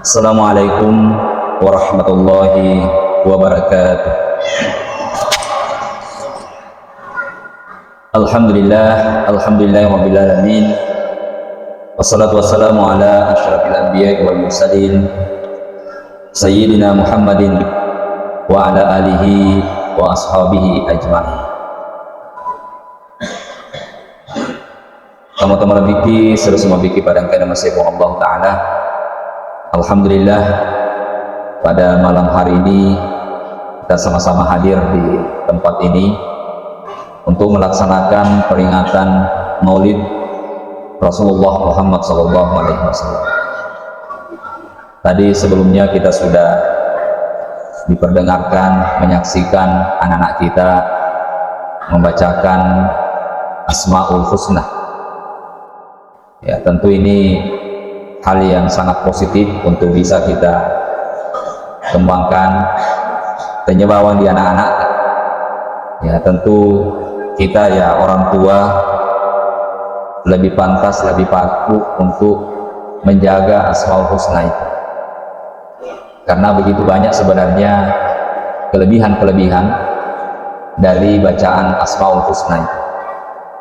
Assalamualaikum warahmatullahi wabarakatuh. Alhamdulillah rabbil alamin. Wassalatu wassalamu ala asyrafil anbiya'i wal mursalin sayyidina Muhammadin wa ala alihi wa ashabihi ajma'in. Teman-teman biki semua biki pada kana masih Allah taala. Alhamdulillah pada malam hari ini kita sama-sama hadir di tempat ini untuk melaksanakan peringatan Maulid Rasulullah Muhammad SAW. Tadi sebelumnya kita sudah diperdengarkan, menyaksikan anak-anak kita membacakan Asmaul Husna. Ya, tentu ini hal yang sangat positif untuk bisa kita kembangkan penyebabkan di anak-anak. Ya, tentu kita ya orang tua lebih pantas, lebih patut untuk menjaga Asmaul Husna itu, karena begitu banyak sebenarnya kelebihan-kelebihan dari bacaan Asmaul Husna itu.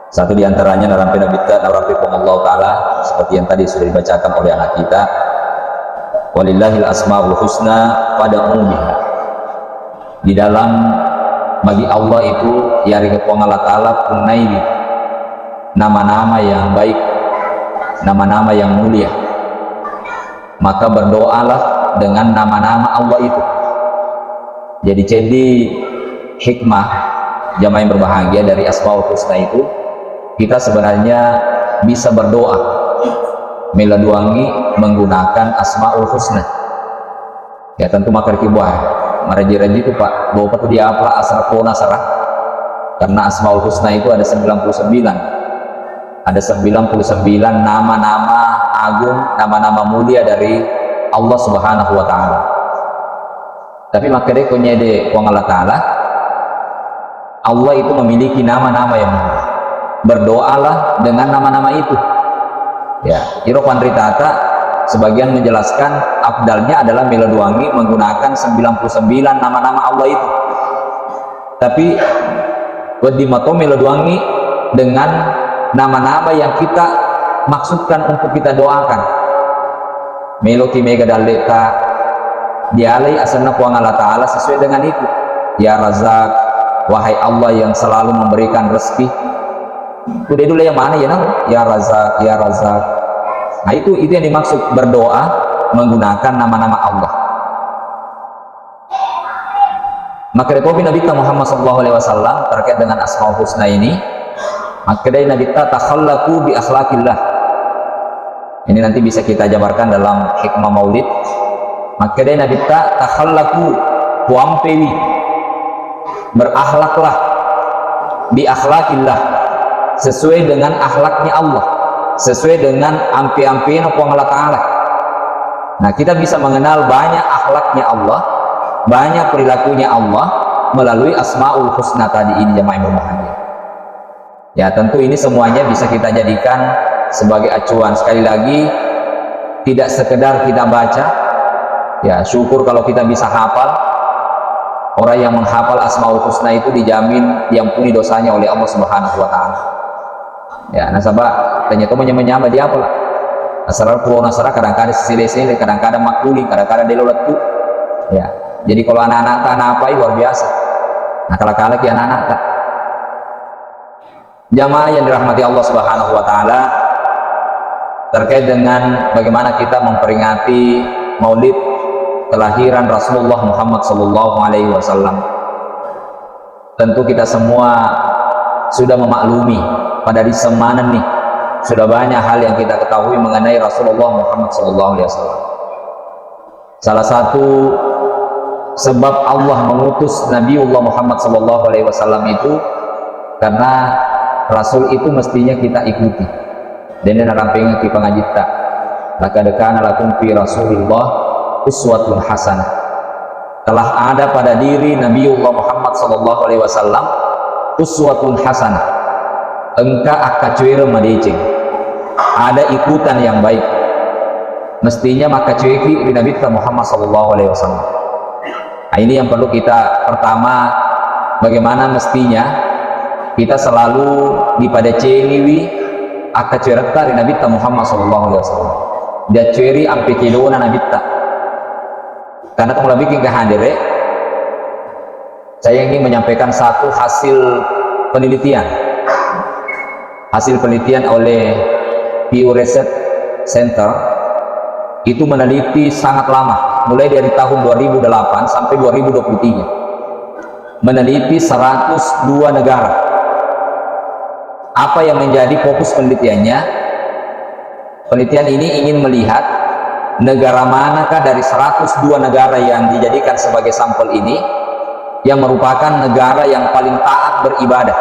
Satu diantaranya narampi Allah Ta'ala seperti yang tadi sudah dibacakan oleh anak kita, walillahil asmaul husna pada umumnya. Di dalam bagi Allah itu yari kepuang Allah Ta'ala punaini nama-nama yang baik, nama-nama yang mulia, maka berdoalah dengan nama-nama Allah itu. Jadi hikmah jamaah yang berbahagia dari Asmaul Husna itu, kita sebenarnya bisa berdoa meladuangi menggunakan Asmaul Husna. Ya, tentu makar kibuah maraji-raji itu Pak bahwa itu dia apa asal pona sarah, karena Asmaul Husna itu ada 99 nama-nama agung, nama-nama mulia dari Allah Subhanahu wa Ta'ala. Tapi makanya kunyede Allah Ta'ala, Allah itu memiliki nama-nama yang mulia. Berdoalah dengan nama-nama itu. Ya, Iropan Ritata sebagian menjelaskan afdalnya adalah meladuangi menggunakan 99 nama-nama Allah itu. Tapi wadimato meladuangi dengan nama-nama yang kita maksudkan untuk kita doakan. Meloti mega daleta dialai asalna puang Allah Ta'ala sesuai dengan itu. Ya Razak, wahai Allah yang selalu memberikan rezeki. Udah dulu yang mana ya nang? Ya Razak, ya Razak. Nah itu yang dimaksud berdoa menggunakan nama-nama Allah. Maka dari Nabi Muhammad SAW terkait dengan Asmaul Husna ini, maka dari Nabi takhallaku bi akhlaqillah. Ini nanti bisa kita jabarkan dalam hikmah Maulid. Maka dari Nabi takhallaku puampewi, berakhlaklah bi akhlaqillah, sesuai dengan akhlaknya Allah, sesuai dengan ampi-ampian Allah Ta'ala. Nah, kita bisa mengenal banyak akhlaknya Allah, banyak perilakunya Allah melalui Asmaul Husna tadi ini jamaah berbahagia. Ya, tentu ini semuanya bisa kita jadikan sebagai acuan. Sekali lagi, tidak sekedar kita baca, ya syukur kalau kita bisa hafal. Orang yang menghafal Asmaul Husna itu dijamin diampuni dosanya oleh Allah Subhanahu wa Ta'ala. Ya, nasabah ternyata menyama dia apa lah. Asal pulau nasara kadang-kadang sile-sile, kadang-kadang makuli, kadang-kadang deloletu. Ya, jadi kalau anak-anak apa luar biasa. Nah, kala-kala ki anak-anak tak. Jamaah yang dirahmati Allah Subhanahu wa Ta'ala, terkait dengan bagaimana kita memperingati Maulid kelahiran Rasulullah Muhammad SAW. Tentu kita semua sudah memaklumi pada di semanan nih sudah banyak hal yang kita ketahui mengenai Rasulullah Muhammad SAW. Salah satu sebab Allah mengutus Nabiullah Muhammad SAW itu karena Rasul itu mestinya kita ikuti. Dan ini rampingnya kita ngajita. Laqad kana lakum fi Rasulillah uswatun hasanah. Telah ada pada diri Nabiullah Muhammad SAW uswatun hasanah. Engka akacuir madecing, ada ikutan yang baik. mestinya maka cueki di Nabi kita Muhammad sallallahu alaihi wasallam. Nah, ini yang perlu kita pertama, bagaimana mestinya kita selalu dipada ceniwi aka cerita di Nabi kita Muhammad sallallahu alaihi wasallam. Dia ceri ampe kilona Nabi kita. Karena kalau bikin kehadire, saya ingin menyampaikan satu hasil penelitian. Hasil penelitian oleh Pew Research Center itu meneliti sangat lama, mulai dari tahun 2008 sampai 2023, meneliti 102 negara. Apa yang menjadi fokus penelitiannya? Penelitian ini ingin melihat negara manakah dari 102 negara yang dijadikan sebagai sampel ini yang merupakan negara yang paling taat beribadah.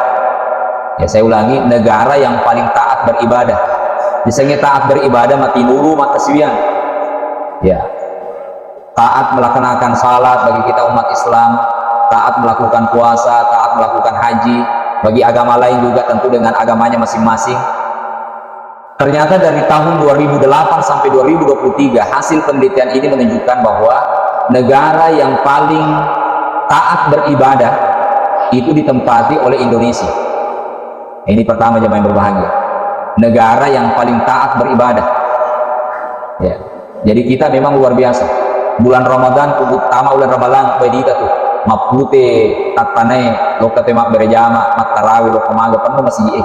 Ya, saya ulangi, negara yang paling taat beribadah. Misalnya taat beribadah mati nuru mata siwian. Ya, taat melaksanakan salat bagi kita umat Islam, taat melakukan puasa, taat melakukan haji. Bagi agama lain juga tentu dengan agamanya masing-masing. Ternyata dari tahun 2008 sampai 2023 hasil penelitian ini menunjukkan bahwa negara yang paling taat beribadah itu ditempati oleh Indonesia. Ini pertama jemaah yang berbahagia, negara yang paling taat beribadah. Ya, jadi kita memang luar biasa. Bulan Ramadan, terutama bulan Ramadan, bedita tuh mapute tatane lokate mak berjama mak tarawih lo kemaga penuh masih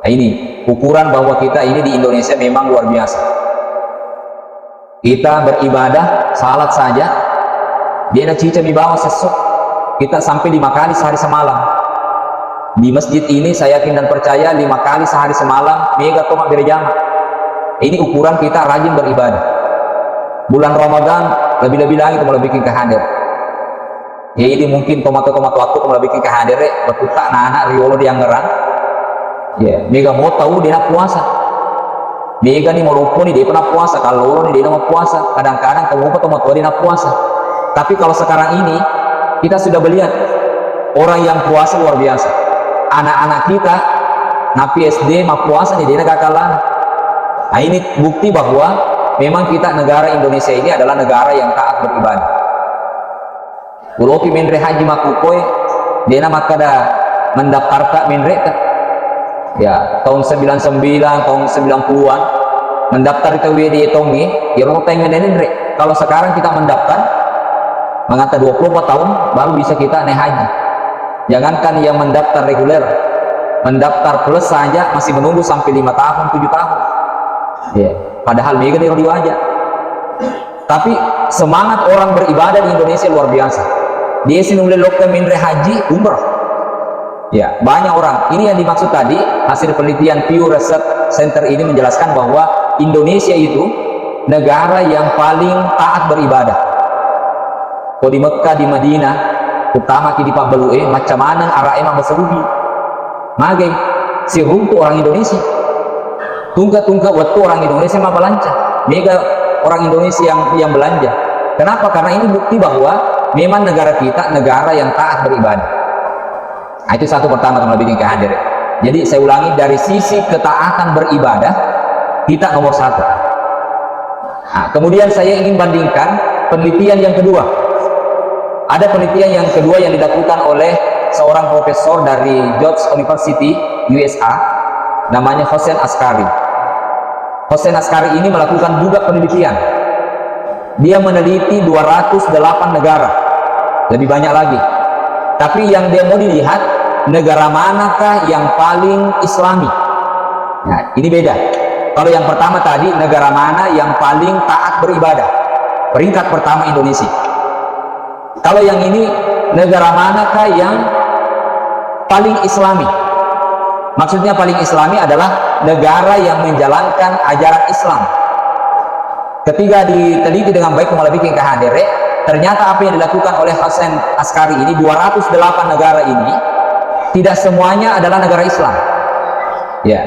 Nah, ini ukuran bahwa kita ini di Indonesia memang luar biasa. Kita beribadah salat saja dia nak cica di bawah sesuk kita sampai 5 kali sehari semalam. Di masjid ini saya yakin dan percaya 5 kali sehari semalam mega tomak berjamaah. Ini ukuran kita rajin beribadah. Bulan Ramadan lebih-lebih lagi kalau bikin kehadir. Ya ini mungkin tomat-tomat waktu kalau bikin kehadir berputar anak riolo di Anggeran. Ya, mega mau tahu dia nak puasa. Mega nih mau lupa nih dia pernah puasa. Kalau nih dia mau puasa, kadang-kadang kamu lupa tomat dia nak puasa. Tapi kalau sekarang ini kita sudah melihat orang yang puasa luar biasa. Anak-anak kita napi SD mau puasa nih dia kakalan. Nah, ini bukti bahwa memang kita negara Indonesia ini adalah negara yang taat beribadah. Uloki minre haji makukoi dia nama kada mendaftar minre ya tahun 99 tahun 90-an mendaftar itu di tongi ya rota yang minre. Kalau sekarang kita mendaftar mengata 24 tahun baru bisa kita naik haji. Jangankan yang mendaftar reguler, mendaftar plus saja masih menunggu sampai 5 tahun, 7 tahun. Ya, padahal mega di aja. Tapi semangat orang beribadah di Indonesia luar biasa. Dia sih nulis lokal minre haji umrah. Ya, banyak orang. Ini yang dimaksud tadi hasil penelitian Pew Research Center ini menjelaskan bahwa Indonesia itu negara yang paling taat beribadah. Kalau di Mekah, di Madinah, utama di Pak Belue macam mana arah emang berserugi magai si runtuh orang Indonesia tungka waktu orang Indonesia mah belanja mega orang Indonesia yang belanja. Kenapa? Karena ini bukti bahwa memang negara kita negara yang taat beribadah. Nah, itu satu pertama kalau bikin kehadir. Jadi saya ulangi, dari sisi ketaatan beribadah kita nomor 1. Nah, kemudian saya ingin bandingkan penelitian yang kedua. Ada penelitian yang kedua yang dilakukan oleh seorang profesor dari George University USA, namanya Hossein Askari. Hossein Askari ini melakukan juga penelitian. Dia meneliti 208 negara, lebih banyak lagi. Tapi yang dia mau dilihat negara manakah yang paling Islami. Nah, ini beda. Kalau yang pertama tadi negara mana yang paling taat beribadah, peringkat pertama Indonesia. Kalau yang ini negara manakah yang paling Islami? Maksudnya paling Islami adalah negara yang menjalankan ajaran Islam. Ketika diteliti dengan baik malah bikin kehadire, ternyata apa yang dilakukan oleh Hossein Askari ini 208 negara ini tidak semuanya adalah negara Islam. Ya.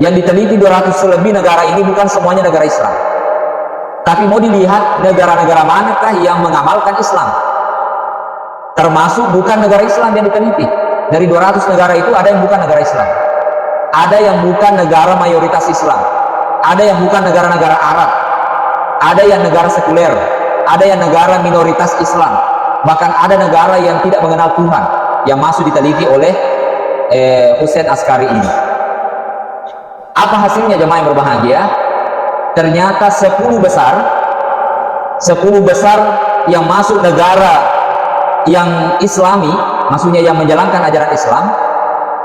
Yang diteliti 200 lebih negara ini bukan semuanya negara Islam. Tapi mau dilihat negara-negara manakah yang mengamalkan Islam. Termasuk bukan negara Islam yang diteliti. Dari 200 negara itu ada yang bukan negara Islam. Ada yang bukan negara mayoritas Islam. Ada yang bukan negara-negara Arab. ada yang negara sekuler, ada yang negara minoritas Islam, bahkan ada negara yang tidak mengenal Tuhan yang masuk diteliti oleh Hussein Askari ini. Apa hasilnya jemaah yang berbahagia? Ternyata 10 besar yang masuk negara yang Islami, maksudnya yang menjalankan ajaran Islam,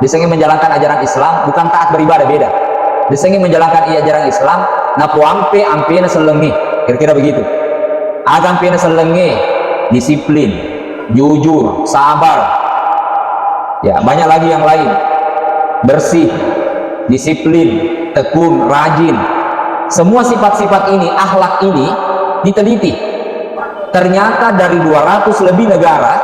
disengin menjalankan ajaran Islam, bukan taat beribadah, beda. Disengin menjalankan ajaran Islam, na puampe ampena selengi, kira-kira begitu. Agam pena selengi, disiplin, jujur, sabar. Ya, banyak lagi yang lain. Bersih, disiplin, tekun, rajin. Semua sifat-sifat ini, akhlak ini diteliti. Ternyata dari 200 lebih negara,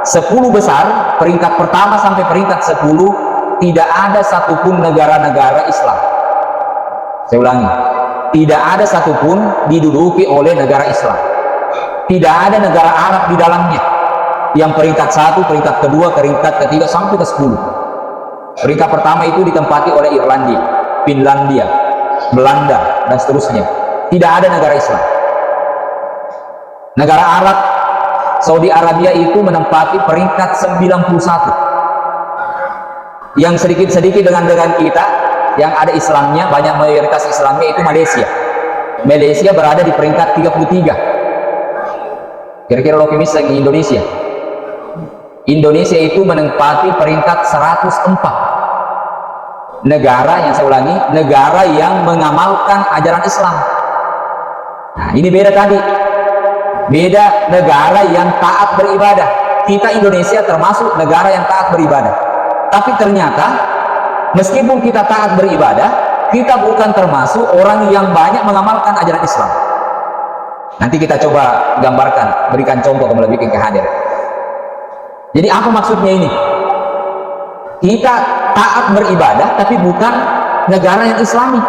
10 besar, peringkat pertama sampai peringkat 10, tidak ada satupun negara-negara Islam. Saya ulangi, tidak ada satupun diduduki oleh negara Islam. Tidak ada negara Arab di dalamnya. Yang peringkat 1, peringkat kedua, peringkat ketiga sampai ke 10. Peringkat pertama itu ditempati oleh Irlandia, Finlandia, Belanda, dan seterusnya. Tidak ada negara Islam. Negara Arab, Saudi Arabia itu menempati peringkat 91. Yang sedikit-sedikit dengan kita, yang ada Islamnya, banyak mayoritas Islamnya itu Malaysia. Malaysia berada di peringkat 33. Kira-kira lokimis lagi Indonesia. Indonesia itu menempati peringkat 104. Negara, yang saya ulangi, negara yang mengamalkan ajaran Islam. Nah, ini beda tadi. Beda negara yang taat beribadah. Kita Indonesia termasuk negara yang taat beribadah. Tapi ternyata, meskipun kita taat beribadah, kita bukan termasuk orang yang banyak mengamalkan ajaran Islam. Nanti kita coba gambarkan, berikan contoh lebih ke hadir. Jadi apa maksudnya ini? Kita taat beribadah, tapi bukan negara yang Islami,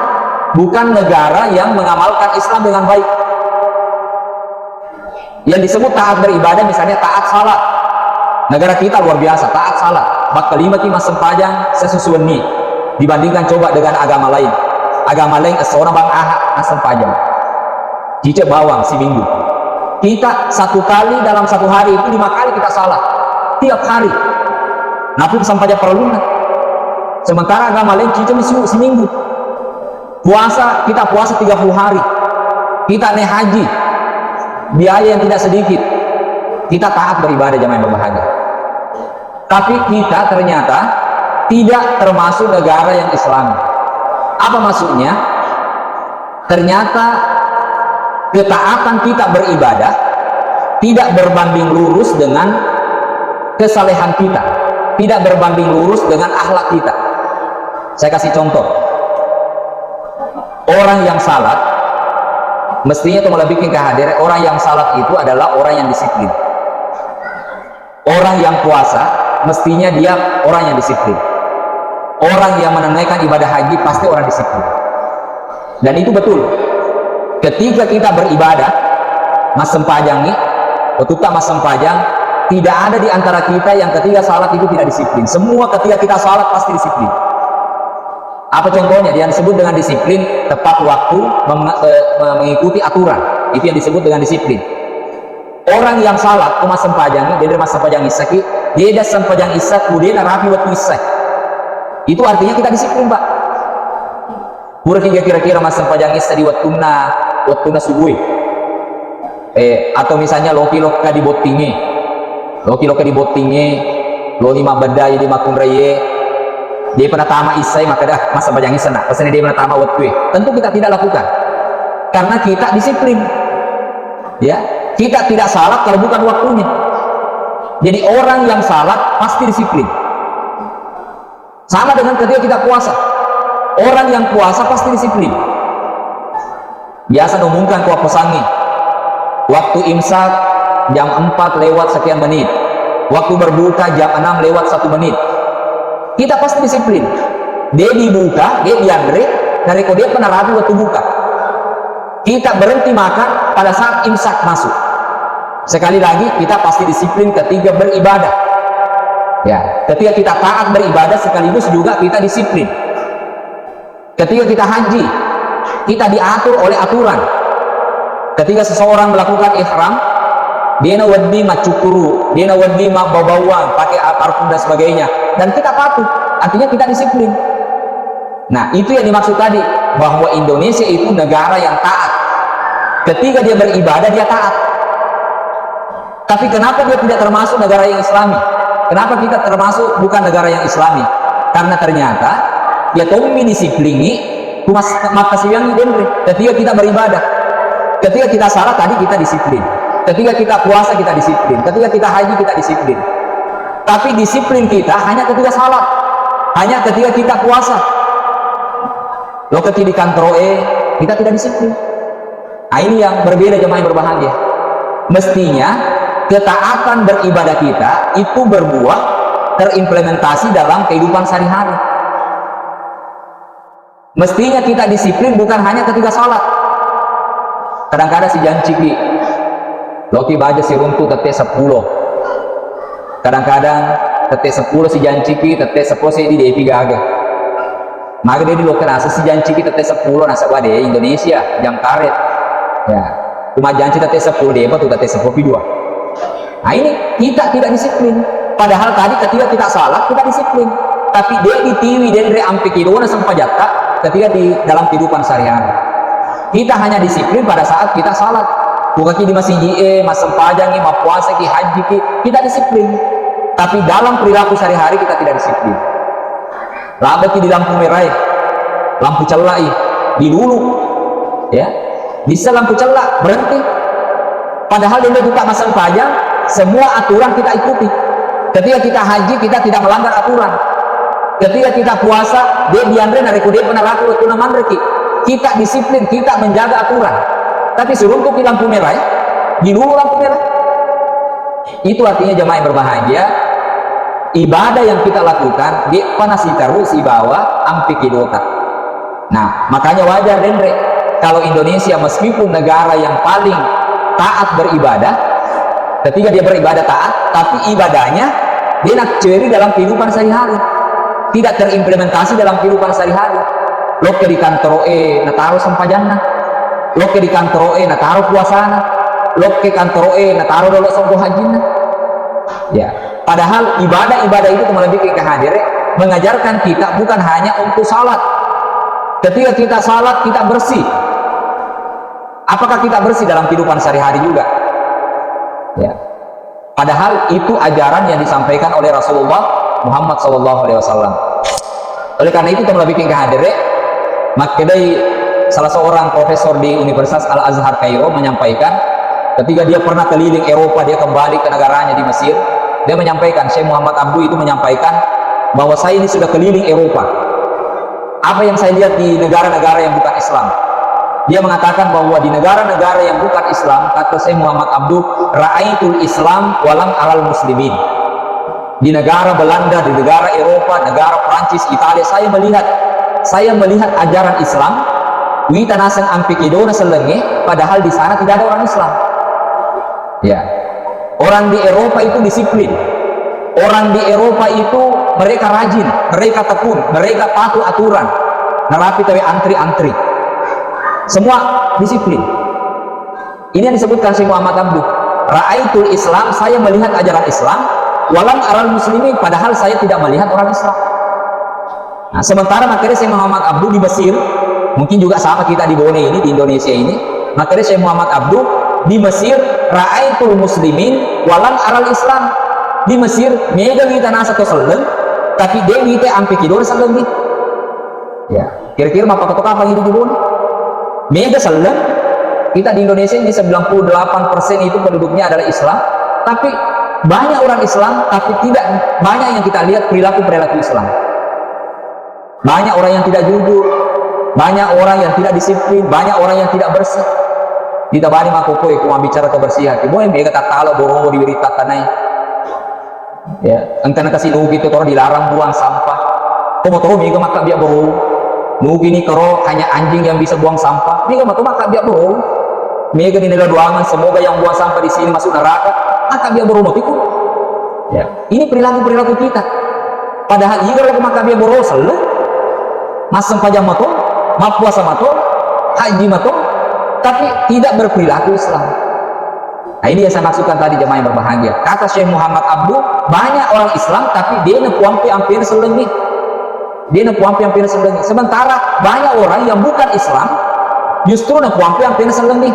bukan negara yang mengamalkan Islam dengan baik. Yang disebut taat beribadah, misalnya taat salat. Negara kita luar biasa, taat salat. Bak kelima mas sempajang sesusuan nih, dibandingkan coba dengan agama lain. Agama lain seorang bang ahak sempajang, cicak bawang si minggu. Kita satu kali dalam satu hari itu 5 kali kita salat. Tiap hari napi sampainya perlunan. Sementara agama lain cicam seminggu. Puasa, kita puasa 30 hari. Kita naik haji, biaya yang tidak sedikit. Kita taat beribadah jamaah yang berbahagia. Tapi kita ternyata tidak termasuk negara yang Islam. Apa maksudnya? Ternyata ketaatan kita beribadah tidak berbanding lurus dengan kesalehan kita, tidak berbanding lurus dengan akhlak kita. Saya kasih contoh. Orang yang salat, mestinya itu malah bikin kehadiran. Orang yang salat itu adalah orang yang disiplin. Orang yang puasa, mestinya dia orang yang disiplin. Orang yang menunaikan ibadah haji pasti orang disiplin. Dan itu betul. Ketika kita beribadah, mas sempajang nih, betul tak mas sempajang, tidak ada di antara kita yang ketika salat itu tidak disiplin. Semua ketika kita salat pasti disiplin. Apa contohnya? Yang disebut dengan disiplin, tepat waktu, mengikuti aturan. Itu yang disebut dengan disiplin. Orang yang salat, mas sempajang, dia mas sempajang isaki, dia dah sempajang isak, dia rapi waktu isak. Itu artinya kita disiplin, Pak. Pura kira-kira mas sempajang isak di waktuna subuh. Atau misalnya loki-loka di botinge. Loki-loka di botinge, lo 5 bedai di makun raya, dia pernah tama isai, maka dah masa bajang isai nak pesannya dia pernah tama waktu. Tentu kita tidak lakukan karena kita disiplin, ya. Kita tidak salat kalau bukan waktunya. Jadi orang yang salat pasti disiplin. Sama dengan ketika kita puasa, orang yang puasa pasti disiplin. Biasa diumumkan kuah pesangi, waktu imsak jam 4 lewat sekian menit, waktu berbuka jam 6 lewat 1 menit. Kita pasti disiplin. Dia dibuka, dia diandre, dari kode dia pernah rapi waktu buka. Kita berhenti makan pada saat imsak masuk. Sekali lagi, kita pasti disiplin ketika beribadah. Ya, ketika kita taat beribadah sekaligus juga kita disiplin. Ketika kita haji, kita diatur oleh aturan. Ketika seseorang melakukan ihram, dia nawaddi macukuru, dia nawaddi bau-bauan, pakai parfum dan sebagainya, dan kita patuh, artinya kita disiplin. Nah, itu yang dimaksud tadi, bahwa Indonesia itu negara yang taat. Ketika dia beribadah, dia taat. Tapi kenapa dia tidak termasuk negara yang islami? Kenapa kita termasuk bukan negara yang islami? Karena ternyata ya tommi disiplini makasih ketika kita beribadah, ketika kita salah tadi kita disiplin, ketika kita puasa kita disiplin, ketika kita haji kita disiplin. Tapi disiplin kita hanya ketika salat, hanya ketika kita puasa. Lo ketika di kantor kita tidak disiplin. Nah, ini yang berbeda jemaah yang berbahagia. Mestinya ketaatan beribadah kita itu berbuah terimplementasi dalam kehidupan sehari-hari. Mestinya kita disiplin bukan hanya ketika salat. Kadang-kadang si janciki loki baca si runtu tete 10. Kadang-kadang tete 10 si janciki tete 10 si di depi gaga. Maka dia di lokal nasa si janciki tete 10 nasa bade Indonesia jam karet. Ya, cuma janji tete 10 dia tuh tete 10 2. Nah, ini kita tidak disiplin. Padahal tadi ketika kita salat kita disiplin. Tapi dia ditiwi dan re ampe kidona sampajata ketika di dalam kehidupan sehari-hari. Kita hanya disiplin pada saat kita salat. Bukan di masjid mas sempajang mas puasa ki haji ki kita disiplin. Tapi dalam perilaku sehari-hari kita tidak disiplin. Labaki di lampu merah, lampu celai, di dulu, ya bisa lampu celak berhenti. Padahal dia buka masa sempajang, semua aturan kita ikuti. Ketika kita haji kita tidak melanggar aturan. Ketika kita puasa dia diandre dari kude peneraku itu namandreki. Kita disiplin, kita menjaga aturan. Tapi suruh untuk di lampu merah, di dulu lampu merah. Itu artinya jemaah yang berbahagia. Ibadah yang kita lakukan di panasi terus di bawah ampi kidota. Nah, makanya wajar Dendre kalau Indonesia meskipun negara yang paling taat beribadah, ketika dia beribadah taat, tapi ibadahnya dia nak ceri dalam kehidupan sehari-hari, tidak terimplementasi dalam kehidupan sehari-hari. Lo ke di kantor na taruh sampajana, lo ke di kantor na taruh puasana, lo ke kantor na taruh dolo songko hajina. Ya, padahal ibadah-ibadah itu kembali ke hadir mengajarkan kita bukan hanya untuk salat. Ketika kita salat kita bersih. Apakah kita bersih dalam kehidupan sehari-hari juga? Ya. Padahal itu ajaran yang disampaikan oleh Rasulullah Muhammad SAW. Oleh karena itu kembali ke hadir, maka dari salah seorang profesor di Universitas Al-Azhar Kairo menyampaikan ketika dia pernah keliling Eropa, dia kembali ke negaranya di Mesir, dia menyampaikan, Syekh Muhammad Abduh itu menyampaikan bahwa saya ini sudah keliling Eropa. Apa yang saya lihat di negara-negara yang bukan Islam? Dia mengatakan bahwa di negara-negara yang bukan Islam, kata Syekh Muhammad Abduh, ra'aitul Islam walam alal muslimin. Di negara Belanda, di negara Eropa, negara Prancis, Italia, saya melihat ajaran Islam, wita nasang ampikidona selenge, padahal di sana tidak ada orang Islam. Ya, orang di Eropa itu disiplin. Orang di Eropa itu mereka rajin, mereka tekun, mereka patuh aturan. Nerapi tapi antri-antri. Semua disiplin. Ini yang disebutkan Syekh Muhammad Abduh. Ra'aitul Islam, saya melihat ajaran Islam, walam aral muslimin, padahal saya tidak melihat orang Islam. Nah, sementara makanya Syekh Muhammad Abduh di Mesir, mungkin juga sama kita di Bone ini, di Indonesia ini, makanya Syekh Muhammad Abduh di Mesir, ra'aitul muslimin walam aral Islam. Di Mesir mega kita nasa to seleng, tapi dia kita ampe kidor seleng gitu. Ya, kira-kira apa apa hidup di Bone? Mega seleng. Kita di Indonesia ini 98% itu penduduknya adalah Islam, tapi banyak orang Islam, tapi tidak banyak yang kita lihat perilaku Islam. Banyak orang yang tidak jujur, banyak orang yang tidak disiplin, banyak orang yang tidak bersih. Di tabani makoko aku bicara kebersihan. Ibu yang dia kata kalau boro di berita tanai. Ya, engkau kasih nugi itu kalau dilarang buang sampah. Kau mau tahu mega maka biar boro. Nugi ini kalau hanya anjing yang bisa buang sampah. Mega maka biar boro. Mega di negara doangan semoga yang buang sampah di sini masuk neraka. Maka biar boro notiku. Ya, ini perilaku kita. Padahal jika maka biar boro selalu. Masam pajam mato, puasa mato, haji mato, tapi tidak berperilaku Islam. Nah, ini yang saya maksudkan tadi, jemaah yang berbahagia. Kata Syekh Muhammad Abdul, banyak orang Islam tapi dia nepuampi hampir selengit. Dia nepuampi hampir selengit. Sementara banyak orang yang bukan Islam justru nepuampi hampir selengit.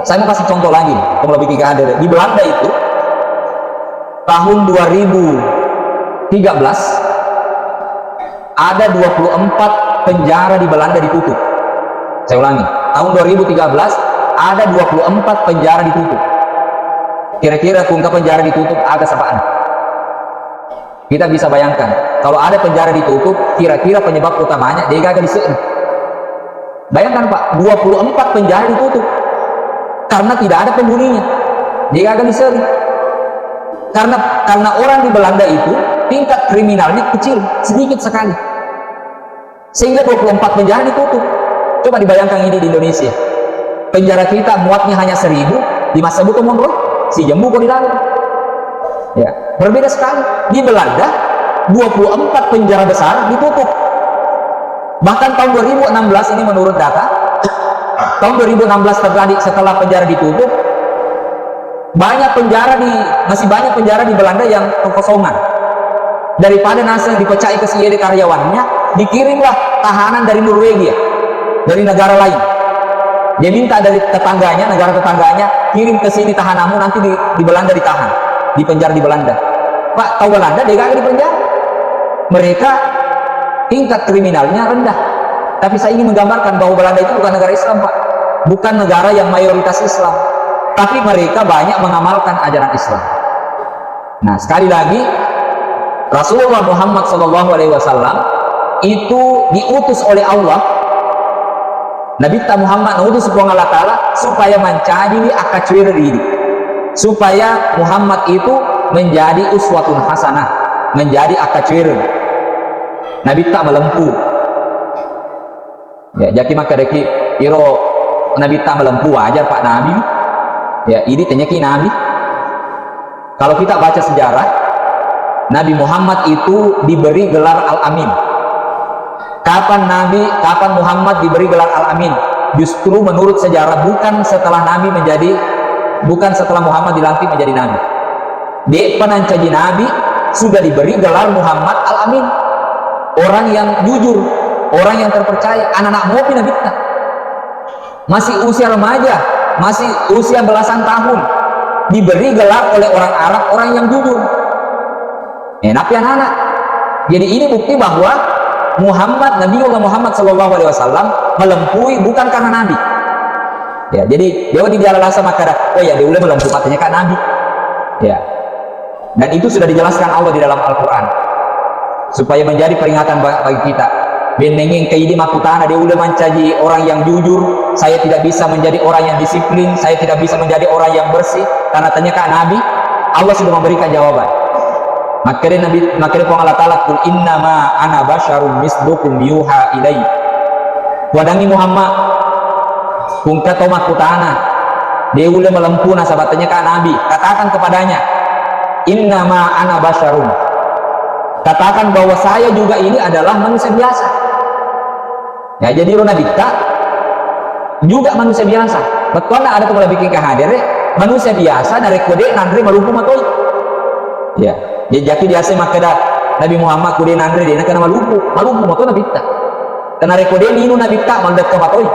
Saya mau kasih contoh lagi, kalau lebih hadir. Di Belanda itu tahun 2013 ada 24 penjara di Belanda ditutup. Saya ulangi, tahun 2013 ada 24 penjara ditutup. Kira-kira kungkap penjara ditutup agak sapaan. Kita bisa bayangkan, kalau ada penjara ditutup, kira-kira penyebab utamanya dia gagal disegel. Bayangkan Pak, 24 penjara ditutup karena tidak ada penghuninya. Dia gagal disegel. Karena orang di Belanda itu tingkat kriminalnya kecil, sedikit sekali. Sehingga 24 penjara ditutup. Coba dibayangkan ini di Indonesia. Penjara kita muatnya hanya 1000, di masa buku mondok si jambu kok di dalam. Ya, berbeda sekali. Di Belanda 24 penjara besar ditutup. Bahkan tahun 2016 ini menurut data, tahun 2016 terjadi setelah penjara ditutup, masih banyak penjara di Belanda yang kekosongan. Daripada NASA dipecah ke CID karyawannya, dikirimlah tahanan dari Norwegia, dari negara lain. Dia minta dari tetangganya, negara tetangganya, kirim ke sini tahananmu, nanti di Belanda ditahan, di penjara di Belanda. Pak, tahu Belanda dia gak di penjara. Mereka tingkat kriminalnya rendah. Tapi saya ingin menggambarkan bahwa Belanda itu bukan negara Islam, Pak. Bukan negara yang mayoritas Islam. Tapi mereka banyak mengamalkan ajaran Islam. Nah, sekali lagi, Rasulullah Muhammad SAW itu diutus oleh Allah. Nabi Muhammad nutus Allah Ta'ala supaya mencari akacir ini, supaya Muhammad itu menjadi uswatun hasanah, menjadi akacir. Nabi tak melempuh. Ya, jadi maka deki iro Nabi tak melempuh ajar Pak Nabi. Ya, ini tenyaki Nabi. Kalau kita baca sejarah, Nabi Muhammad itu diberi gelar Al-Amin. Kapan Muhammad diberi gelar Al-Amin? Justru menurut sejarah bukan setelah Muhammad dilantik menjadi Nabi. Dia penancaji Nabi sudah diberi gelar Muhammad Al-Amin. Orang yang jujur, orang yang terpercaya, anak-anak mopi Nabi kita. Masih usia remaja, masih usia belasan tahun, diberi gelar oleh orang Arab, orang yang jujur. Enak ya anak-anak. Jadi ini bukti bahwa Nabi Allah Muhammad SAW melempui bukan karena Nabi. Ya, jadi dia di jalan sama kata, oh ya dia udah melempuh katanya kan Nabi. Ya, dan itu sudah dijelaskan Allah di dalam Al-Quran supaya menjadi peringatan bagi kita. Benengin kaidi makutana, dia udah mencaji orang yang jujur. Saya tidak bisa menjadi orang yang disiplin, saya tidak bisa menjadi orang yang bersih karena tanya kan Nabi. Allah sudah memberikan jawaban. Makanya Allah Ta'ala kul innama ana basyarum mislukum yuha ilai. Wadangi Muhammad kung katomat kutana dia udah melempuh nasabatnya kan Nabi, katakan kepadanya innama ana basyarum, katakan bahwa saya juga ini adalah manusia biasa. Ya, jadi Nabi kita juga manusia biasa. Betul ada tuh bikin kehadir manusia biasa dari kode nandri melumpuh matoi. Ya, jadi dia makada Nabi Muhammad kode nandri dia kena melumpuh matoi Nabi kita. Karena rekode linu Nabi kita maldak ke matoi.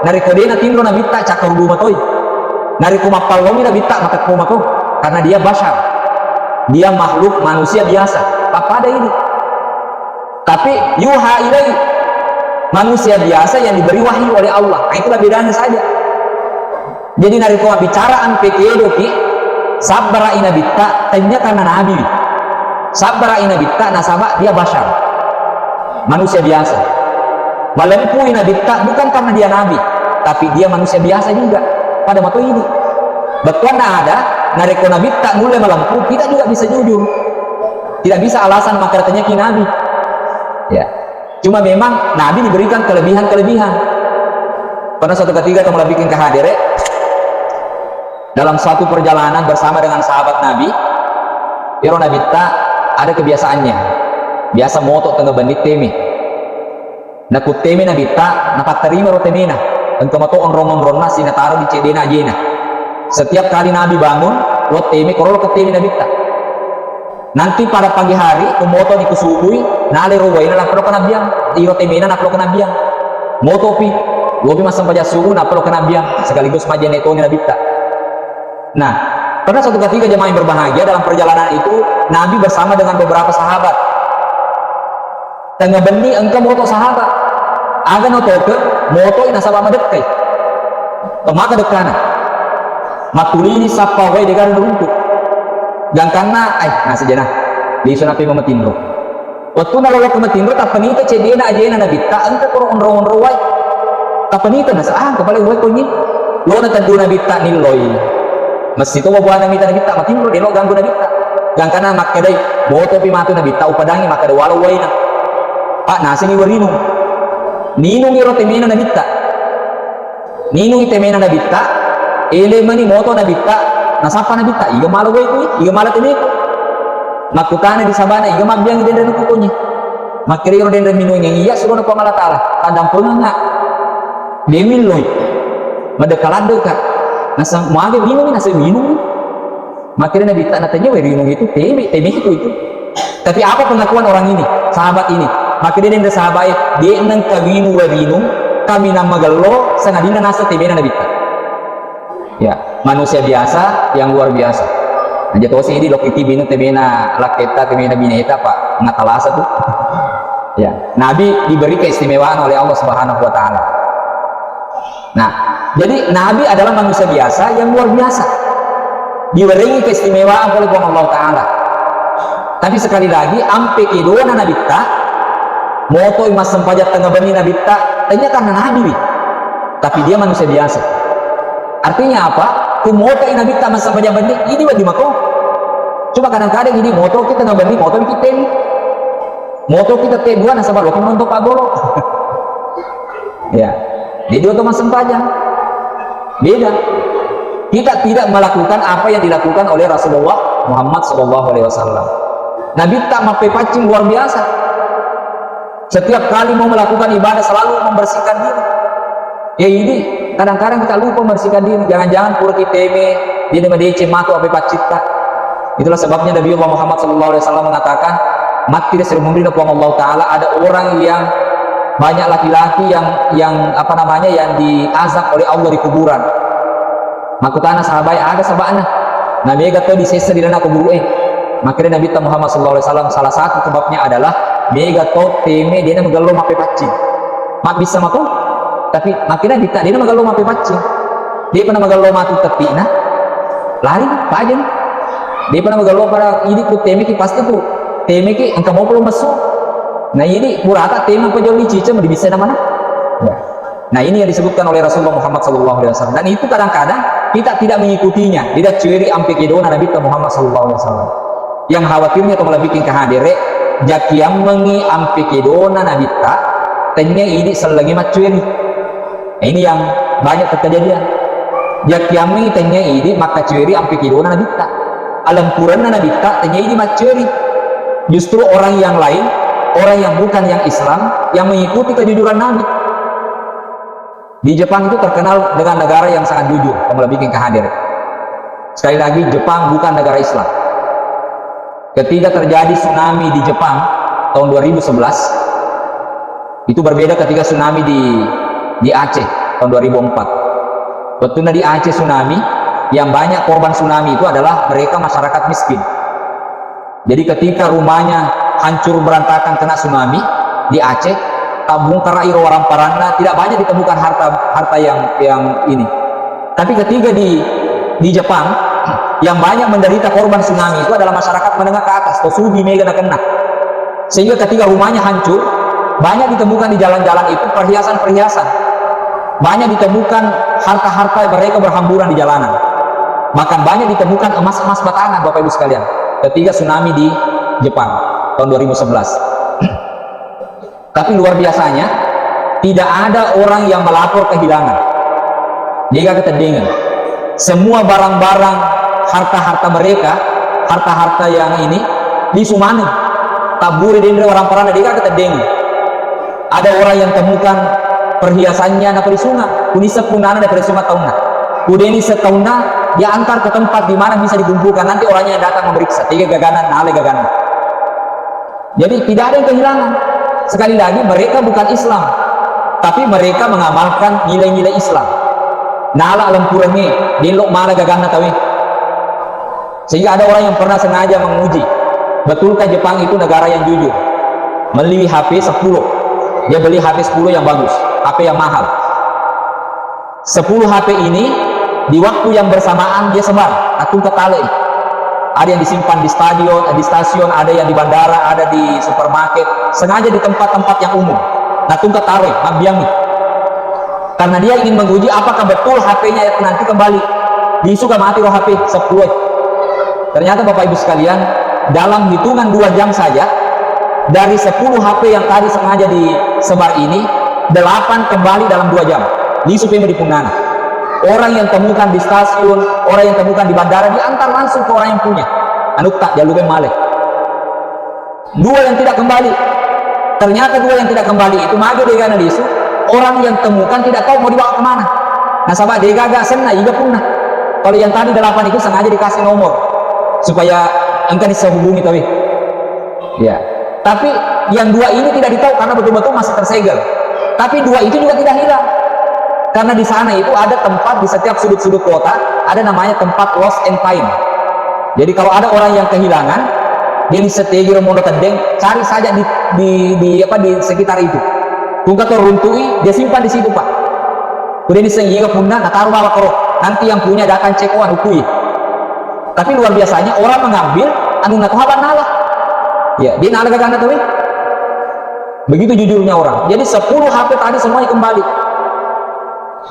Nari kode na tindro Nabi kita cakar du matoi. Nari kumapal lomi Nabi kita matak matoi. Karena dia basyar. Dia makhluk manusia biasa. Apa ada ini? Tapi yuha ilai, manusia biasa yang diberi wahyu oleh Allah. Nah, itulah bedanya saja. Jadi nari kuma bicaraan pekedo ki sabara ina bitta tanya karena nabi. Sabara ina bitta nasaba dia basyar. Manusia biasa. Melempuh ina bitta bukan karena dia nabi, tapi dia manusia biasa juga pada waktu ini. Betul ada nari kuma bitta mulai melempuh, kita juga bisa jujur. Tidak bisa alasan maka katanya ki nabi. Ya. Cuma memang Nabi diberikan kelebihan-kelebihan. Pada suatu ketika kamu bikin kehadiran dalam suatu perjalanan bersama dengan sahabat Nabi, Iro Nabi tak ada kebiasaannya. Biasa moto tengah bandit temi. Nakut temi Nabi tak napak terima rotemena. engkau mato onron nasi na taruh di cedena jena. Setiap kali Nabi bangun, lo teme korol ke teme Nabi tak. Nanti pada pagi hari, kumoto ni kusubui, nale rawai na napro kanabiang, iro teme na napro kanabiang. Moto pi, lobi masam paja subuh napro kanabiang, sekaligus majen itu ni Nabi tak. Nah, pada suatu ketika jemaah yang berbahagia dalam perjalanan itu, Nabi bersama dengan beberapa sahabat. Tengah benih engkau moto sahabat, aga noto ke moto ina sabab madekai, maka dekana, matuli ini sapa wai degan untuk, gangkana, nasi jena, di sana pe memetindro. Waktu nalolo memetindro, tak penita cedena aja na Nabi, tak engkau korong onro wai, tak penita nasa kepala wai konyi, lo na tandu Nabi tak niloi. Mesti itu bawa Nabi tak Nabi tak matindro, dia lo ganggu Nabi tak, gangkana mak kedai, moto pi matu Nabi tak upadangi mak kedai walau wai na. Pak nasi ni warinung ninung iro temena na bitta ninung temena na bitta ele mani moto na bitta nasapa na bitta iga malo gue kui iga malo teme makutana di sabana iga mabiang dendra na kukunya makiri iro dendra minung yang iya suruh na pamalatala kadang penganga demin loy madekalado ka nasa muage minung nasa minung makiri na bitta na tanya warinung itu teme itu tapi apa pengakuan orang ini sahabat ini maka dia dan sahabat dia nang kawinu wawinu kami nama galo sangadina nasa tebena nabita ya manusia biasa yang luar biasa aja tuh sih ini lokiti binu tebena laketa tebena bineta pak ngatalasa tuh ya Nabi diberi keistimewaan oleh Allah Subhanahu Wa Taala. Nah jadi Nabi adalah manusia biasa yang luar biasa diberi keistimewaan oleh Allah Taala. Tapi sekali lagi ampe kedona nabita moto imas sempajat tengah benih Nabi tak ternyata Nabi tapi dia manusia biasa artinya apa kumoto Nabi tak mas sempajat benih ini bagi mako coba kadang-kadang ini moto kita tengah benih moto kita tem moto kita tem dua nasabah lo untuk Pak Bolo ya jadi dua mas sempajat beda kita tidak melakukan apa yang dilakukan oleh Rasulullah Muhammad SAW. Nabi tak mape pacing luar biasa. Setiap kali mau melakukan ibadah selalu membersihkan diri. Ya ini kadang-kadang kita lupa membersihkan diri. Jangan-jangan pura kiteme dia dengan DC matu apa pacita. Itulah sebabnya Nabi Muhammad SAW mengatakan, mati tidak sering memberi Allah Taala ada orang yang banyak laki-laki yang apa namanya yang diazab oleh Allah di kuburan. Makutana sahabat ada sahabatnya. Nabi kata di sesa di dalam kubur Makanya Nabi Muhammad SAW salah satu sebabnya adalah mega to teme dia magalo mape pacing mak bisa mako tapi makina kita dia magalo mape pacing dia pernah magalo matu tepi nah lari pajen dia pernah magalo para ini ku teme ki pasti ku teme ki engkau mau belum masuk nah ini purata teme apa jauh cica mau bisa mana nah ini yang disebutkan oleh Rasulullah Muhammad SAW dan itu kadang-kadang kita tidak mengikutinya tidak ciri ampe kedona Nabi Muhammad SAW yang khawatirnya kalau lebih bikin kehadire jakiam mengi ampe kedona nabita tanya ini selagi macuin ini yang banyak kejadian jakiam mengi tanya ini maka curi ampe kedona nabita alam Quran nabita tanya ini macuri justru orang yang lain orang yang bukan yang Islam yang mengikuti kejujuran Nabi di Jepang itu terkenal dengan negara yang sangat jujur kalau lebih bikin kehadir sekali lagi Jepang bukan negara Islam. Ketika terjadi tsunami di Jepang tahun 2011 itu berbeda ketika tsunami di Aceh tahun 2004. Betulnya di Aceh tsunami yang banyak korban tsunami itu adalah mereka masyarakat miskin. Jadi ketika rumahnya hancur berantakan kena tsunami di Aceh tabung karairo orang paranda tidak banyak ditemukan harta yang ini. Tapi ketika di Jepang yang banyak menderita korban tsunami itu adalah masyarakat menengah ke atas, tosugi mega kena. Sehingga ketika rumahnya hancur, banyak ditemukan di jalan-jalan itu perhiasan-perhiasan. Banyak ditemukan harta-harta mereka berhamburan di jalanan. Bahkan banyak ditemukan emas-emas batangan Bapak Ibu sekalian. Ketika tsunami di Jepang tahun 2011. Tapi luar biasanya tidak ada orang yang melapor kehilangan. Jika kita dengar semua barang-barang harta-harta mereka, harta-harta yang ini disumani taburi dendra orang parana dia kata dengi ada orang yang temukan perhiasannya na sungai, kunisa punana dari sungai tahunna. Kudeni setahunna dia antar ke tempat di mana bisa dikumpulkan, nanti orangnya yang datang memeriksa, 3 gaganan, nale gaganan. Jadi tidak ada yang kehilangan. Sekali lagi mereka bukan Islam, tapi mereka mengamalkan nilai-nilai Islam. Nala lempurannya, dilok mana gagana tawi. Sehingga ada orang yang pernah sengaja menguji, betulkah Jepang itu negara yang jujur? Beli HP 10, dia beli HP 10 yang bagus, HP yang mahal. 10 HP ini di waktu yang bersamaan dia sebar, atung ketale. Ada yang disimpan di stasiun, ada yang di bandara, ada di supermarket, sengaja di tempat-tempat yang umum. Atung ketare, mabiang nih. Karena dia ingin menguji apakah betul HP-nya nanti kembali. Disuka mati roh HP 10. Ternyata Bapak Ibu sekalian, dalam hitungan 2 jam saja, dari 10 HP yang tadi sengaja disebar ini, 8 kembali dalam 2 jam. Di supaya di Punana. Orang yang temukan di stasiun, orang yang temukan di bandara, diantar langsung ke orang yang punya. Anu tak, dia lupa malek. 2 yang tidak kembali. Ternyata 2 yang tidak kembali itu maju dia analisu. Orang yang temukan tidak tahu mau dibawa kemana. Nah sahabat dia gagak senang, juga punah. Kalau yang tadi 8 itu sengaja dikasih nomor supaya engkau bisa hubungi tapi ya, tapi yang 2 ini tidak ditahu karena betul-betul masih tersegel. Tapi 2 itu juga tidak hilang karena di sana itu ada tempat, di setiap sudut-sudut kota ada namanya tempat lost and find. Jadi kalau ada orang yang kehilangan, dia di setegir mono tendeng, cari saja di sekitar itu. Tunggu atau runtui, dia simpan di situ Pak. Kemudian disenggiga punah, nah taruh bawa kerok. Nanti yang punya dia akan cekoan hukui. Tapi luar biasanya orang mengambil anu ngatuhaban nala. Ya, dia nala gagana tuh. Begitu jujurnya orang. Jadi 10 HP tadi semuanya kembali.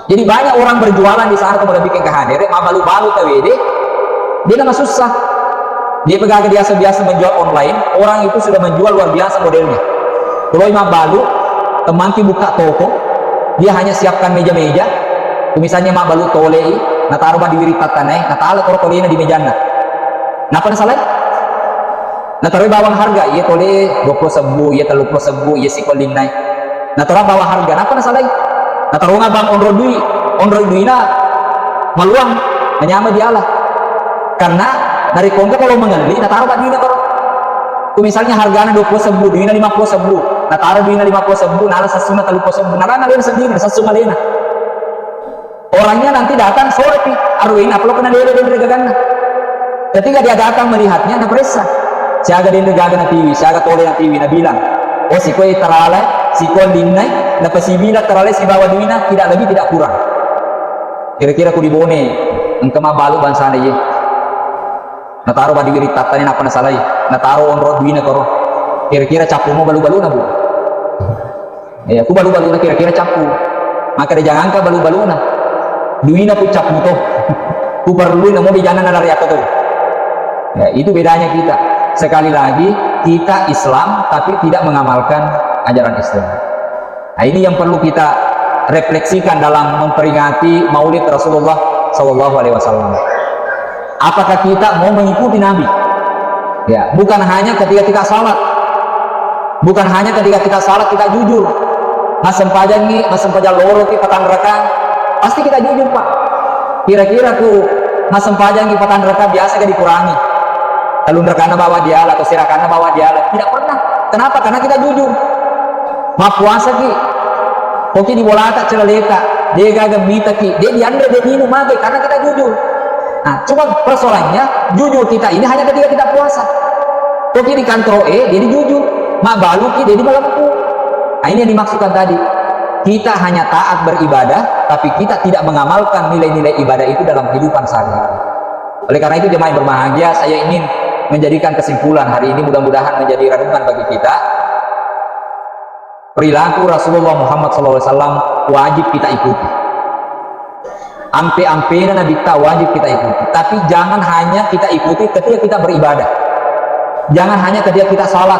Jadi banyak orang berjualan di sana kemudian bikin kehadir, mabalu-balu tahu dia nama susah. Dia pegang biasa-biasa menjual online, orang itu sudah menjual luar biasa modelnya. Kalau mabalu, temanki buka toko, dia hanya siapkan meja-meja, misalnya mabalu tolei, nah taruh di wiritat tanah, nah taruh kortolina di mejana. Nah pada salah, nah taruh bawang harga, iya tole 20.000, iya 30.000, iya sikolinai. Nah taruh bawah harga, nah pada salah, nah taruh ngabang onro duina maluang, menyama dialah. Karena dari kongka kalau mengali, nah taruh duina kalau, misalnya harganya 20.000, duina 50.000, nah taruh duina 50.000, nah ala sasuna 30.000, nah nalena sendiri, sasuna lena. Orangnya nanti datang sore pi arwin apa lo kena dia gagana. Ketika dia datang melihatnya nah periksa siaga dia gagana TV siaga tole na TV na bilang oh si koi terale si koi dinai na pasibila terale si bawa duina tidak lebih tidak kurang. Kira-kira ku dibone engke mabalu bangsa ye na taruh badi giri tatanya apa na salai na taruh onro duina koro kira-kira capu mo balu-balu na bu ya ku balu-balu na kira-kira capu maka dia jangan ka balu-balu na duina pucap muto ku perlu namo di jalan dari aku tuh ya itu bedanya kita. Sekali lagi kita Islam tapi tidak mengamalkan ajaran Islam. Nah ini yang perlu kita refleksikan dalam memperingati Maulid Rasulullah SAW. Apakah kita mau mengikuti Nabi ya, bukan hanya ketika kita salat, bukan hanya ketika kita salat kita jujur masem pajang loro ki patang raka pasti kita jujur Pak. Kira-kira tuh masem pajang di patan reka biasa gak dikurangi. Talun rekana bawa dialah atau sirakana bawa dialah. Tidak pernah. Kenapa? Karena kita jujur. Ma puasa ki. Koki di bolata celaleka. Dia gak mita ki. Dia diandre dia minum mage karena kita jujur. Nah, cuma persoalannya jujur kita ini hanya ketika kita puasa. Koki di kantor dia jujur. Ma balu ki dia di malamku. Nah, ini yang dimaksudkan tadi. Kita hanya taat beribadah, tapi kita tidak mengamalkan nilai-nilai ibadah itu dalam kehidupan sehari-hari. Oleh karena itu jemaah yang berbahagia, saya ingin menjadikan kesimpulan hari ini, mudah-mudahan menjadi renungan bagi kita. Perilaku Rasulullah Muhammad SAW wajib kita ikuti. Ampe-ampena Nabi kita wajib kita ikuti. Tapi jangan hanya kita ikuti ketika kita beribadah. Jangan hanya ketika kita salat.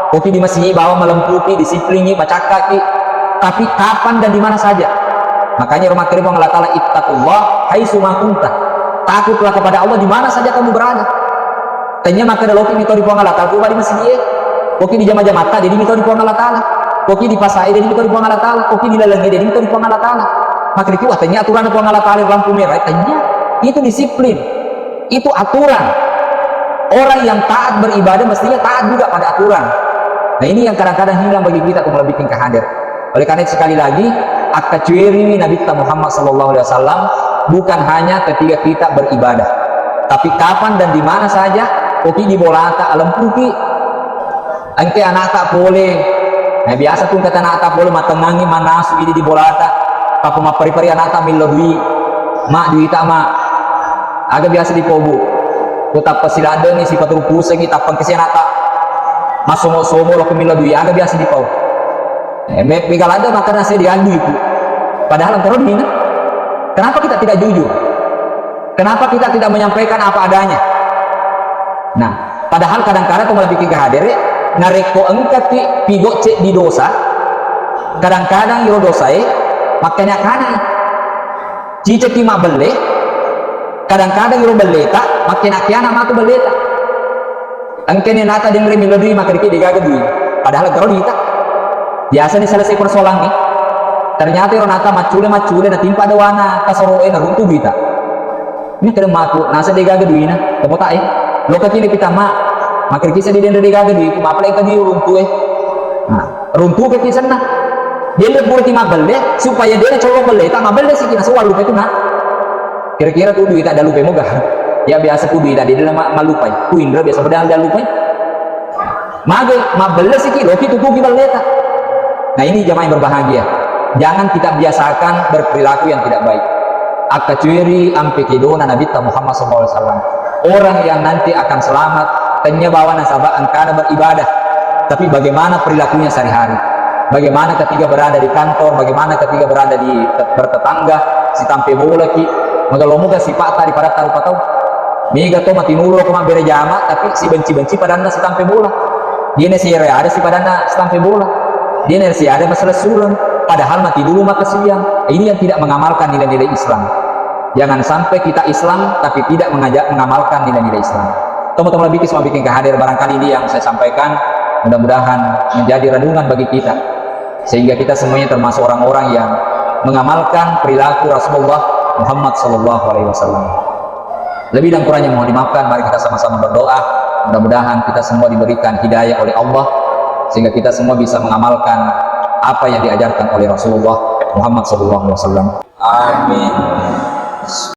Kopi di masjid bawa melemputi, disiplini, baca kaki. Tapi kapan dan di mana saja. Makanya rumah kirim Allah Ta'ala ittaqullah haitsu ma kunta. Takutlah kepada Allah di mana saja kamu berada. Tanya maka ada loki mito di Allah Ta'ala di masjid. Koki di jama-jama jadi mito di Allah Ta'ala. koki di pasai dan itu di Allah Taala, koki di lalangi dan itu di Allah Taala. Maka itu artinya aturan di Allah Taala lampu merah, artinya itu disiplin, itu aturan. Orang yang taat beribadah mestinya taat juga pada aturan. Nah ini yang kadang-kadang hilang bagi kita kalau lebih ke hadir. Oleh karena itu sekali lagi, akaciri Nabi Muhammad SAW bukan hanya ketika kita beribadah, tapi kapan dan di mana saja. Koki di bolata alam puki, angke anak tak boleh. Nah biasa pun kata anak tak boleh matengangi manas ini di bolata. Papa ma pari-pari anak tak milodwi, mak duita mak, agak biasa di pobu. Kota pesilada ni si patru pusing kita pangkesenata masomo-somo lo kemila dui agak biasa di pau megal ada maka nasi diandu itu padahal antara ini kenapa kita tidak jujur, kenapa kita tidak menyampaikan apa adanya. Nah padahal kadang-kadang kalau lebih ke hadir nareko engkat pigo cek di dosa kadang-kadang yo dosa makanya kana cicek ki mabelle kadang-kadang yo beleta makin akyana matu beleta angkene nata dengri melodi maka dikit digagadi padahal kalau kita biasa nih selesai persoalan nih ternyata orang nata macule na timpa dawana kasoroe na runtuh kita ini kadang matu nasa digagadi na tepota lo kecil kita maka kisah di dendri digagadi ku mapalay ka di runtuh nah runtuh ke kisah na dia lebur ti mabelde supaya dia colok beleta mabelde sih kina soal lupa itu na kira-kira tuh duit ada lupa moga ya biasa kudu tadi dalam malupai ku indra biasa pedang ada lupai mage mabelle sih kilo itu tuh kita lihat. Nah ini jamaah yang berbahagia, jangan kita biasakan berperilaku yang tidak baik. Akacuri ampe kedona Nabi Muhammad SAW orang yang nanti akan selamat tanya bawa nasabah angkana beribadah tapi bagaimana perilakunya sehari-hari, bagaimana ketika berada di kantor, bagaimana ketika berada di bertetangga si tampe bola ki magalomuga si pak tadi pada taruh patau mega to matinulo ko mabere jama tapi si benci-benci padana si tampe bola dia si ada si padana si tampe bola dia si ada masalah sulam padahal mati dulu maka siang. Ini yang tidak mengamalkan nilai-nilai Islam. Jangan sampai kita Islam tapi tidak mengamalkan nilai-nilai Islam. Teman-teman lebih semua bikin kehadir barangkali ini yang saya sampaikan mudah-mudahan menjadi renungan bagi kita sehingga kita semuanya termasuk orang-orang yang mengamalkan perilaku Rasulullah Muhammad SAW. Lebih dan kurangnya mohon dimaafkan. Mari kita sama-sama berdoa mudah-mudahan kita semua diberikan hidayah oleh Allah sehingga kita semua bisa mengamalkan apa yang diajarkan oleh Rasulullah Muhammad SAW. Amin.